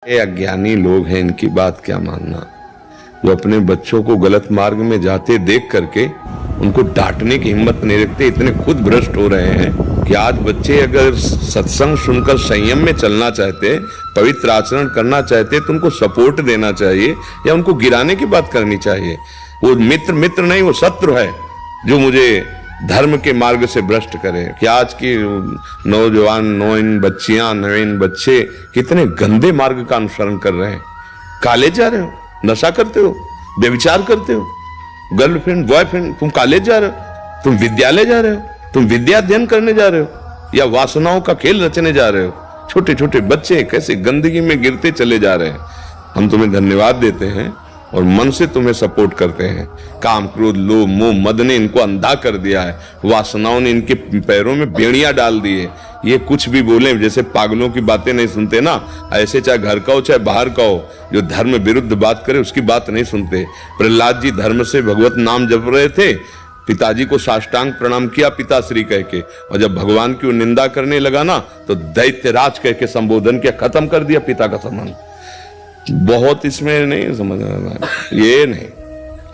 ये अज्ञानी लोग हैं, इनकी बात क्या मानना, जो अपने बच्चों को गलत मार्ग में जाते देख करके उनको डांटने की हिम्मत नहीं रखते, इतने खुद भ्रष्ट हो रहे हैं कि आज बच्चे अगर सत्संग सुनकर संयम में चलना चाहते, पवित्र आचरण करना चाहते, तो उनको सपोर्ट देना चाहिए या उनको गिराने की बात करनी चाहिए। वो मित्र नहीं, वो शत्रु है जो मुझे धर्म के मार्ग से भ्रष्ट करे। कि आज की नौजवान नवीन बच्चे कितने गंदे मार्ग का अनुसरण कर रहे हैं। कॉलेज जा रहे हो, नशा करते हो, व्यभिचार करते हो, गर्लफ्रेंड बॉयफ्रेंड, तुम कॉलेज जा रहे हो, तुम विद्यालय जा रहे हो, तुम विद्या अध्ययन करने जा रहे हो या वासनाओं का खेल रचने जा रहे हो। छोटे छोटे बच्चे कैसे गंदगी में गिरते चले जा रहे हैं। हम तुम्हें धन्यवाद देते हैं और मन से तुम्हें सपोर्ट करते हैं। काम क्रोध लोभ मोह मद ने इनको अंधा कर दिया है, वासनाओं ने इनके पैरों में बेड़ियां डाल दी है। ये कुछ भी बोले, जैसे पागलों की बातें नहीं सुनते ना, ऐसे चाहे घर का हो चाहे बाहर का हो, जो धर्म विरुद्ध बात करे उसकी बात नहीं सुनते। प्रहलाद जी धर्म से भगवत नाम जप रहे थे, पिताजी को साष्टांग प्रणाम किया पिताश्री कह के, और जब भगवान की निंदा करने लगा ना तो दैत्यराज कह के संबोधन किया, खत्म कर दिया पिता का सम्मान। बहुत इसमें नहीं समझ रहा, ये नहीं।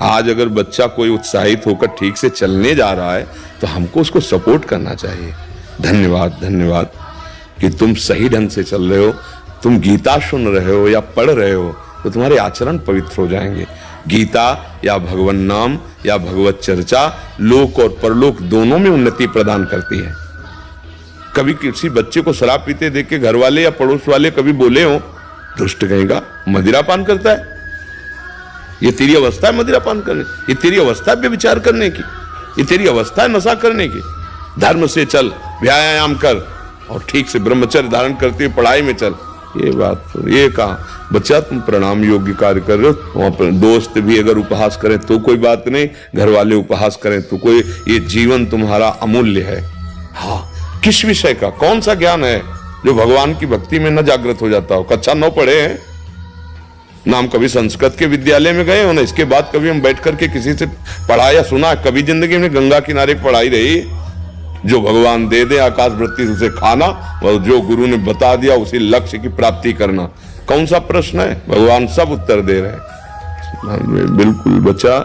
आज अगर बच्चा कोई उत्साहित होकर ठीक से चलने जा रहा है तो हमको उसको सपोर्ट करना चाहिए। धन्यवाद कि तुम सही ढंग से चल रहे हो, तुम गीता सुन रहे हो या पढ़ रहे हो तो तुम्हारे आचरण पवित्र हो जाएंगे। गीता या भगवान नाम या भगवत चर्चा लोक और परलोक दोनों में उन्नति प्रदान करती है। कभी किसी बच्चे को शराब पीते देख के घर वाले या पड़ोस वाले कभी बोले हो, दुष्ट कहेगा मदिरा पान करता है, ये तेरी अवस्था है मदिरा पान करने, ये तेरी अवस्था है व्यभिचार करने की, ये तेरी अवस्था है नशा करने की। धर्म से चल, व्यायाम कर और ठीक से ब्रह्मचर्य धारण करते हुए पढ़ाई में चल। ये बात ये कहा बच्चा तुम प्रणाम योग्य कार्य कर रहे हो। वहां पर दोस्त भी अगर उपहास करें तो कोई बात नहीं, घर वाले उपहास करें तो कोई, ये जीवन तुम्हारा अमूल्य है। हाँ, किस विषय का कौन सा ज्ञान है जो भगवान की भक्ति में न जागृत हो जाता हो। कक्षा 9 पढ़े हैं ना हम, कभी संस्कृत के विद्यालय में गए हो ना, इसके बाद कभी हम बैठ करके किसी से पढ़ा या सुना, कभी जिंदगी में गंगा किनारे पढ़ाई रही। जो भगवान दे दे आकाश वृत्ति उसे खाना और जो गुरु ने बता दिया उसी लक्ष्य की प्राप्ति करना, कौन सा प्रश्न है। भगवान सब उत्तर दे रहे हैं। बिल्कुल बच्चा,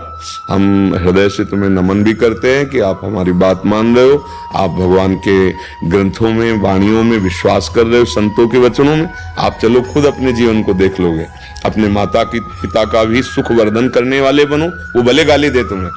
हम हृदय से तुम्हें नमन भी करते हैं कि आप हमारी बात मान रहे हो, आप भगवान के ग्रंथों में वाणियों में विश्वास कर रहे हो, संतों के वचनों में। आप चलो खुद अपने जीवन को देख लोगे, अपने माता की पिता का भी सुख वर्धन करने वाले बनो। वो भले गाली दे तुम्हें,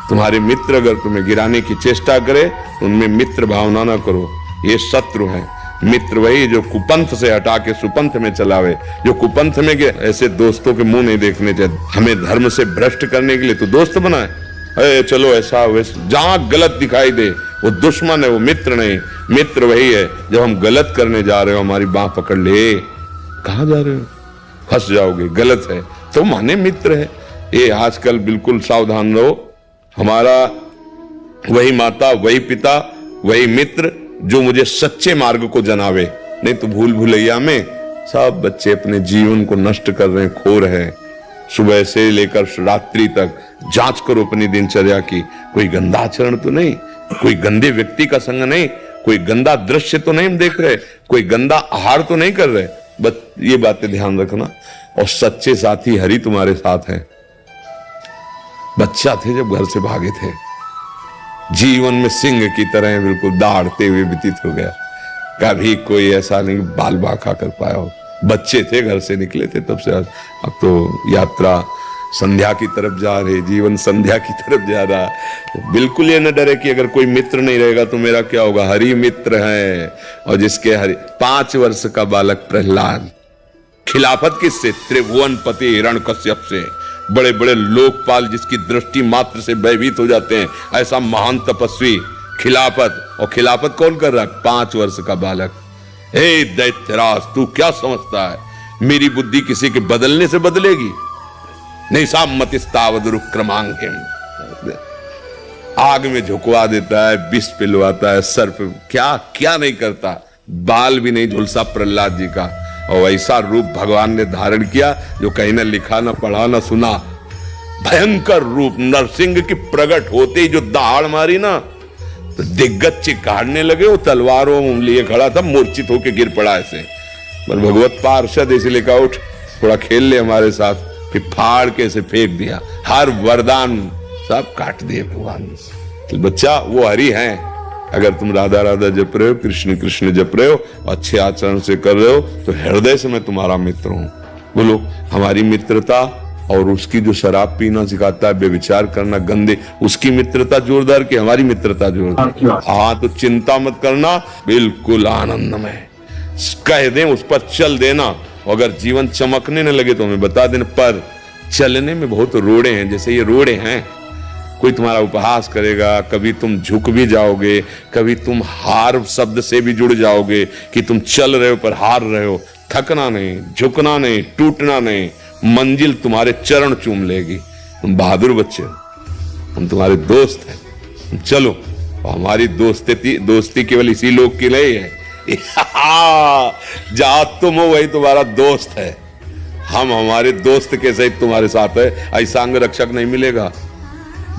तुम्हारे मित्र अगर तुम्हें गिराने की चेष्टा करे तो उनमें मित्र भावना ना करो, ये शत्रु है। मित्र वही जो कुपंथ से हटा के सुपंथ में चलावे, जो कुपंथ में के ऐसे दोस्तों के मुंह नहीं देखने चाहिए। हमें धर्म से भ्रष्ट करने के लिए तो दोस्त बनाए, चलो ऐसा वैसा, जहां गलत दिखाई दे वो दुश्मन है, वो मित्र नहीं। मित्र वही है जब हम गलत करने जा रहे हो हमारी बाह पकड़ ले, कहां जा रहे हो, फंस जाओगे, गलत है तो माने मित्र है। ये आजकल बिल्कुल सावधान रहो। हमारा वही माता, वही पिता, वही मित्र जो मुझे सच्चे मार्ग को जनावे। नहीं तो भूल भुलैया में सब बच्चे अपने जीवन को नष्ट कर रहे हैं, खो रहे हैं। सुबह से लेकर रात्रि तक जांच करो अपनी दिनचर्या की, कोई गंदा आचरण तो नहीं, कोई गंदे व्यक्ति का संग नहीं, कोई गंदा दृश्य तो नहीं देख रहे, कोई गंदा आहार तो नहीं कर रहे। बस ये बातें ध्यान रखना। और सच्चे साथी हरि तुम्हारे साथ हैं। बच्चा थे जब घर से भागे थे, जीवन में सिंह की तरह बिल्कुल दहाड़ते हुए व्यतीत हो गया। कभी कोई ऐसा नहीं बाल बांका कर पाया हो। बच्चे थे, घर से निकले थे तब से आज। अब तो यात्रा संध्या की तरफ जा रही, जीवन संध्या की तरफ जा रहा। तो बिल्कुल ये न डरे कि अगर कोई मित्र नहीं रहेगा तो मेरा क्या होगा। हरि मित्र है। और जिसके हरि 5 वर्ष का बालक प्रहलाद, खिलाफत किससे, त्रिभुवनपति हिरण्यकश्यप से, बड़े बड़े लोकपाल जिसकी दृष्टि मात्र से भयभीत हो जाते हैं, ऐसा महान तपस्वी खिलाफत। और खिलाफत कौन कर रहा है, 5 वर्ष का बालक। हे दैत्यराज, तू क्या समझता है मेरी बुद्धि किसी के बदलने से बदलेगी? नहीं, सामतिस्तावद रुक्रमांगिम, आग में झुकवा देता है, विष पिलवाता है, सर पे क्या क्या नहीं करता, बाल भी नहीं झुलसा प्रहलाद जी का। और ऐसा रूप भगवान ने धारण किया जो कहीं ना लिखा ना पढ़ा ना सुना। भयंकर रूप, नरसिंह की प्रकट होते ही जो दहाड़ मारी ना तो दिग्गज चिकाड़ने लगे। वो तलवारों लिए खड़ा था, मूर्छित होकर गिर पड़ा ऐसे। पर भगवत पार्षद इसलिए कहा उठ थोड़ा खेल ले हमारे साथ, फिर फाड़ के से फेंक दिया, हर वरदान सब काट दिए भगवान ने। तो बच्चा वो हरि हैं, अगर तुम राधा राधा जप रहे हो, कृष्ण कृष्ण जप रहे हो, अच्छे आचरण से कर रहे हो, तो हृदय से मैं तुम्हारा मित्र हूं। बोलो हमारी मित्रता और उसकी जो शराब पीना सिखाता है, व्यभिचार करना गंदे, उसकी मित्रता जोरदार कि हमारी मित्रता जोरदार? हाँ, तो चिंता मत करना, बिल्कुल आनंदमय कह दें, उस पर चल देना। अगर जीवन चमकने न लगे तो हमें बता देना, पर चलने में बहुत रोड़े हैं। जैसे ये रोड़े हैं, कोई तुम्हारा उपहास करेगा, कभी तुम झुक भी जाओगे, कभी तुम हार शब्द से भी जुड़ जाओगे कि तुम चल रहे हो पर हार रहे हो। थकना नहीं, झुकना नहीं, टूटना नहीं, मंजिल तुम्हारे चरण चूम लेगी। तुम बहादुर बच्चे हो, हम तुम्हारे दोस्त हैं, तुम चलो। और हमारी दोस्ती केवल इसी लोग के लिए है। जहां तुम हो वही तुम्हारा दोस्त है। हम हमारे दोस्त के सहित तुम्हारे साथ है, ऐसा अंग रक्षक नहीं मिलेगा।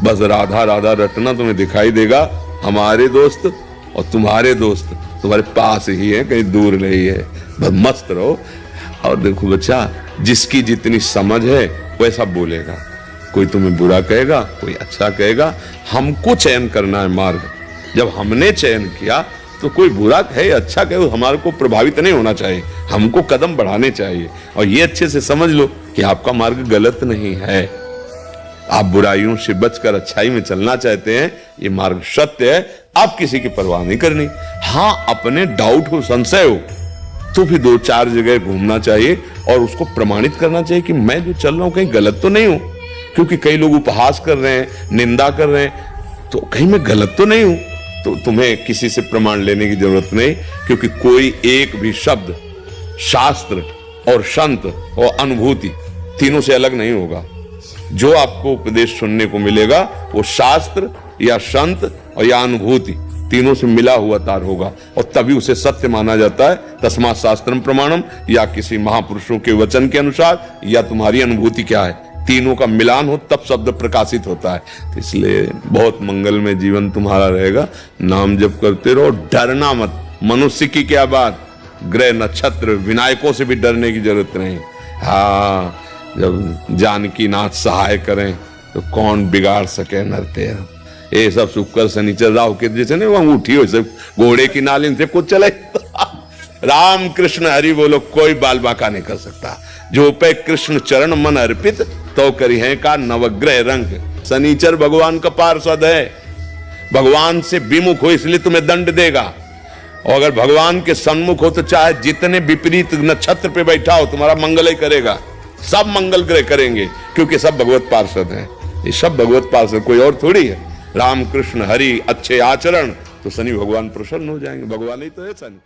बस राधा राधा रटना तुम्हें दिखाई देगा। हमारे दोस्त और तुम्हारे दोस्त तुम्हारे पास ही है, कहीं दूर नहीं है। बस मस्त रहो। और देखो बच्चा, जिसकी जितनी समझ है वैसा बोलेगा। कोई तुम्हें बुरा कहेगा, कोई अच्छा कहेगा। हमको चयन करना है मार्ग। जब हमने चयन किया तो कोई बुरा कहे अच्छा कहे, हमारे को प्रभावित नहीं होना चाहिए, हमको कदम बढ़ाने चाहिए। और ये अच्छे से समझ लो कि आपका मार्ग गलत नहीं है। आप बुराइयों से बचकर अच्छाई में चलना चाहते हैं, ये मार्ग सत्य है। आप किसी की परवाह नहीं करनी। हाँ, अपने डाउट हो, संशय हो, तो फिर 2-4 जगह घूमना चाहिए और उसको प्रमाणित करना चाहिए कि मैं जो चल रहा हूं कहीं गलत तो नहीं हूं। क्योंकि कई लोग उपहास कर रहे हैं, निंदा कर रहे हैं, तो कहीं मैं गलत तो नहीं हूं। तो तुम्हें किसी से प्रमाण लेने की जरूरत नहीं, क्योंकि कोई एक भी शब्द शास्त्र और संत और अनुभूति तीनों से अलग नहीं होगा। जो आपको उपदेश सुनने को मिलेगा वो शास्त्र या संत और या अनुभूति तीनों से मिला हुआ तार होगा, और तभी उसे सत्य माना जाता है। तस्मात् शास्त्रम प्रमाणम, या किसी महापुरुषों के वचन के अनुसार, या तुम्हारी अनुभूति क्या है, तीनों का मिलान हो तब शब्द प्रकाशित होता है। तो इसलिए बहुत मंगलमय जीवन तुम्हारा रहेगा। नाम जप करते रहो, डरना मत। मनुष्य की क्या बात, ग्रह नक्षत्र विनायकों से भी डरने की जरूरत नहीं। हाँ, जब जानकी नाथ सहाय करें तो कौन बिगाड़ सके नरते। ये सब शुक्र शनिचर राहु के जैसे नहीं वहां उठी हो, सब घोड़े की नालिन से कुछ चले। राम कृष्ण हरि बोलो, कोई बाल बांका नहीं कर सकता। जो पे कृष्ण चरण मन अर्पित, तो करी है का नवग्रह रंग। शनिचर भगवान का पार्षद है, भगवान से विमुख हो इसलिए तुम्हें दंड देगा। और अगर भगवान के सन्मुख हो तो चाहे जितने विपरीत नक्षत्र पे बैठा हो, तुम्हारा मंगल ही करेगा। सब मंगल ग्रह करेंगे, क्योंकि सब भगवत पार्षद हैं। ये सब भगवत पार्षद, कोई और थोड़ी है। राम कृष्ण हरि अच्छे आचरण, तो शनि भगवान प्रसन्न हो जाएंगे। भगवान ही तो है शनि।